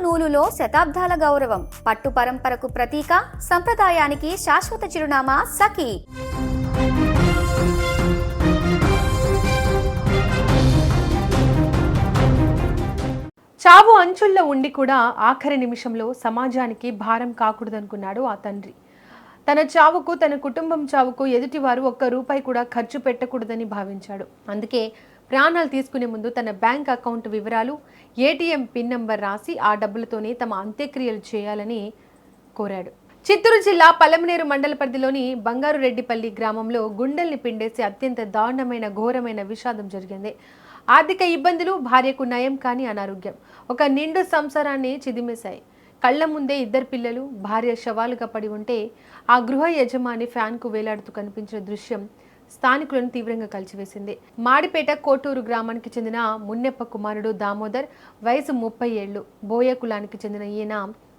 నూలులో శతాబ్దాల గౌరవం, పట్టు పరంపరకు ప్రతీక, సంప్రదాయానికి శాశ్వత చిరునామా సఖీ. చావు అంచుల్లో ఉండి కూడా ఆఖరి నిమిషంలో సమాజానికి భారం కాకూడదనుకున్నాడు ఆ తండ్రి. తన చావుకు, తన కుటుంబం చావుకు ఎదుటివారు ఒక్క రూపాయి కూడా ఖర్చు పెట్టకూడదని భావించాడు. అందుకే ప్రాణాలు తీసుకునే ముందు తన బ్యాంక్ అకౌంట్ వివరాలు, ఏటీఎం పిన్ నంబర్ రాసి ఆ డబ్బులతోనే తమ అంత్యక్రియలు చేయాలని కోరాడు. చిత్తూరు జిల్లా పలమనేరు మండల పరిధిలోని బంగారురెడ్డిపల్లి గ్రామంలో గుండెల్ని పిండేసి అత్యంత దారుణమైన ఘోరమైన విషాదం జరిగింది. ఆర్థిక ఇబ్బందులు, భార్యకు నయం కాని అనారోగ్యం ఒక నిండు సంసారాన్ని చిదిమేశాయి. కళ్ల ముందే ఇద్దరు పిల్లలు, భార్య శవాలుగా పడి ఉంటే ఆ గృహ యజమాని ఫ్యాన్కు వేలాడుతూ కనిపించిన దృశ్యం స్థానికులను తీవ్రంగా కలిచివేసింది. మాడిపేట కోటూరు గ్రామానికి చెందిన మున్నెప్ప కుమారుడు దామోదర్, వయసు 30 ఏళ్లు. బోయ కులానికి చెందిన ఈయన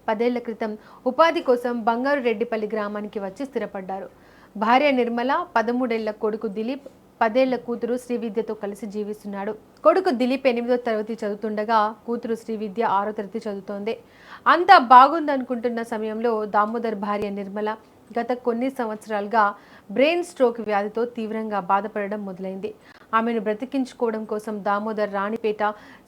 10 ఏళ్ల క్రితం ఉపాధి కోసం బంగారురెడ్డిపల్లి గ్రామానికి వచ్చి స్థిరపడ్డారు. భార్య నిర్మల, 13 ఏళ్ల కొడుకు దిలీప్, 10 ఏళ్ల కూతురు శ్రీవిద్యతో కలిసి జీవిస్తున్నాడు. కొడుకు దిలీప్ 8వ తరగతి చదువుతుండగా కూతురు శ్రీవిద్య 6వ తరగతి చదువుతోంది. అంతా బాగుందనుకుంటున్న సమయంలో దామోదర్ భార్య నిర్మల గత కొన్ని సంవత్సరాలుగా బ్రెయిన్ స్ట్రోక్ వ్యాధితో తీవ్రంగా బాధపడడం మొదలైంది. ఆమెను బ్రతికించుకోవడం కోసం దామోదర్ రాణిపేట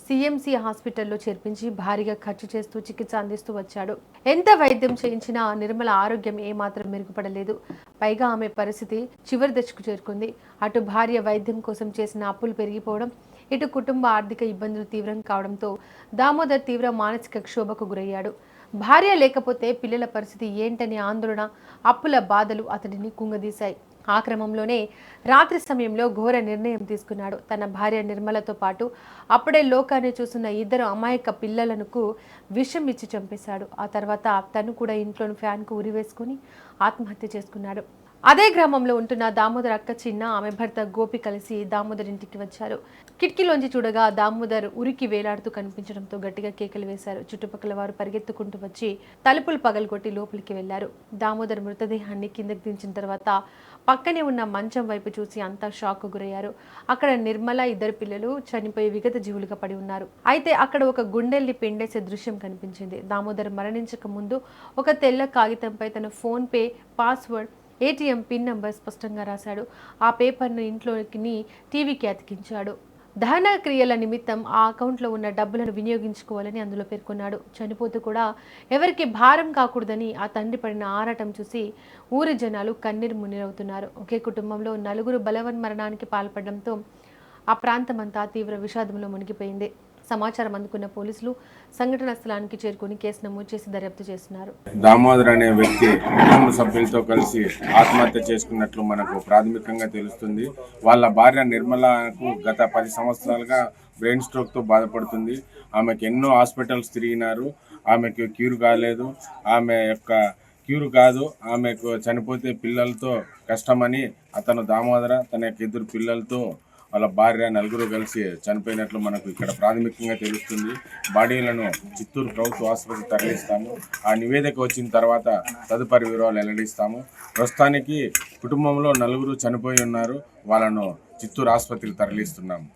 సిఎంసి హాస్పిటల్లో చేర్పించి భారీగా ఖర్చు చేస్తూ చికిత్స అందిస్తూ వచ్చాడు. ఎంత వైద్యం చేయించినా నిర్మల ఆరోగ్యం ఏమాత్రం మెరుగుపడలేదు. పైగా ఆమె పరిస్థితి చివరి దశకు చేరుకుంది. అటు భార్య వైద్యం కోసం చేసిన అప్పులు పెరిగిపోవడం, ఇటు కుటుంబ ఆర్థిక ఇబ్బందులు తీవ్రం కావడంతో దామోదర్ తీవ్ర మానసిక క్షోభకు గురయ్యాడు. భార్య లేకపోతే పిల్లల పరిస్థితి ఏంటనే ఆందోళన, అప్పుల బాధలు అతడిని కుంగదీశాయి. ఆ క్రమంలోనే రాత్రి సమయంలో ఘోర నిర్ణయం తీసుకున్నాడు. తన భార్య నిర్మలతో పాటు అప్పుడే లోకాన్ని చూస్తున్న 2 అమాయక పిల్లలకు విషం ఇచ్చి చంపేశాడు. ఆ తర్వాత తను కూడా ఇంట్లోని ఫ్యాన్కు ఉరివేసుకుని ఆత్మహత్య చేసుకున్నాడు. అదే గ్రామంలో ఉంటున్న దామోదర్ అక్క చిన్న, ఆమె భర్త గోపి కలిసి దామోదర్ ఇంటికి వచ్చారు. కిటికీలోంచి చూడగా దామోదర్ ఉరికి వేలాడుతూ కనిపించడంతో గట్టిగా కేకలు వేశారు. చుట్టుపక్కల వారు పరిగెత్తుకుంటూ వచ్చి తలుపులు పగలగొట్టి లోపలికి వెళ్లారు. దామోదర్ మృతదేహాన్ని కిందకి దించిన తర్వాత పక్కనే ఉన్న మంచం వైపు చూసి అంతా షాక్ గురయ్యారు. అక్కడ నిర్మల, 2 పిల్లలు చనిపోయి విగత జీవులుగా పడి ఉన్నారు. అయితే అక్కడ ఒక గుండెల్ని పిండేసే దృశ్యం కనిపించింది. దామోదర్ మరణించక ముందు ఒక తెల్ల కాగితంపై తన phone pay password, ATM pin number స్పష్టంగా రాశాడు. ఆ పేపర్ను ఇంట్లోకి టీవీకి అతికించాడు. దహన క్రియల నిమిత్తం ఆ అకౌంట్లో ఉన్న డబ్బులను వినియోగించుకోవాలని అందులో పేర్కొన్నాడు. చనిపోతూ కూడా ఎవరికి భారం కాకూడదని ఆ తండ్రి పడిన ఆరాటం చూసి ఊరి జనాలు కన్నీరు మున్నీరవుతున్నారు. ఒకే కుటుంబంలో 4 బలవన్మరణానికి పాల్పడడంతో ఆ ప్రాంతమంతా తీవ్ర విషాదంలో మునిగిపోయింది. సమాచారం అందుకున్న పోలీసులు సంఘటన స్థలానికి చేరుకుని కేసు నమోదు చేసి దర్యాప్తు చేస్తున్నారు. దామోదర్ అనే వ్యక్తి కుటుంబ సభ్యులతో కలిసి ఆత్మహత్య చేసుకున్నట్లు మనకు ప్రాథమికంగా తెలుస్తుంది. వాళ్ళ భార్య నిర్మలకు గత 10 సంవత్సరాలుగా బ్రెయిన్ స్ట్రోక్ తో బాధపడుతుంది. ఆమెకు ఎన్నో హాస్పిటల్స్ తిరిగినారు. ఆమెకు క్యూర్ కాలేదు. క్యూర్ కాదు, ఆమెకు చనిపోతే పిల్లలతో కష్టమని అతను దామోదర తన యొక్క 2 పిల్లలతో వాళ్ళ భార్య 4 కలిసి చనిపోయినట్లు మనకు ఇక్కడ ప్రాథమికంగా తెలుస్తుంది. బాడీలను చిత్తూరు ప్రభుత్వ ఆసుపత్రికి తరలిస్తాము. ఆ నివేదిక వచ్చిన తర్వాత తదుపరి వివరాలు వెల్లడిస్తాము. ప్రస్తుతానికి కుటుంబంలో 4 చనిపోయి ఉన్నారు. వాళ్ళను చిత్తూరు ఆసుపత్రికి తరలిస్తున్నాము.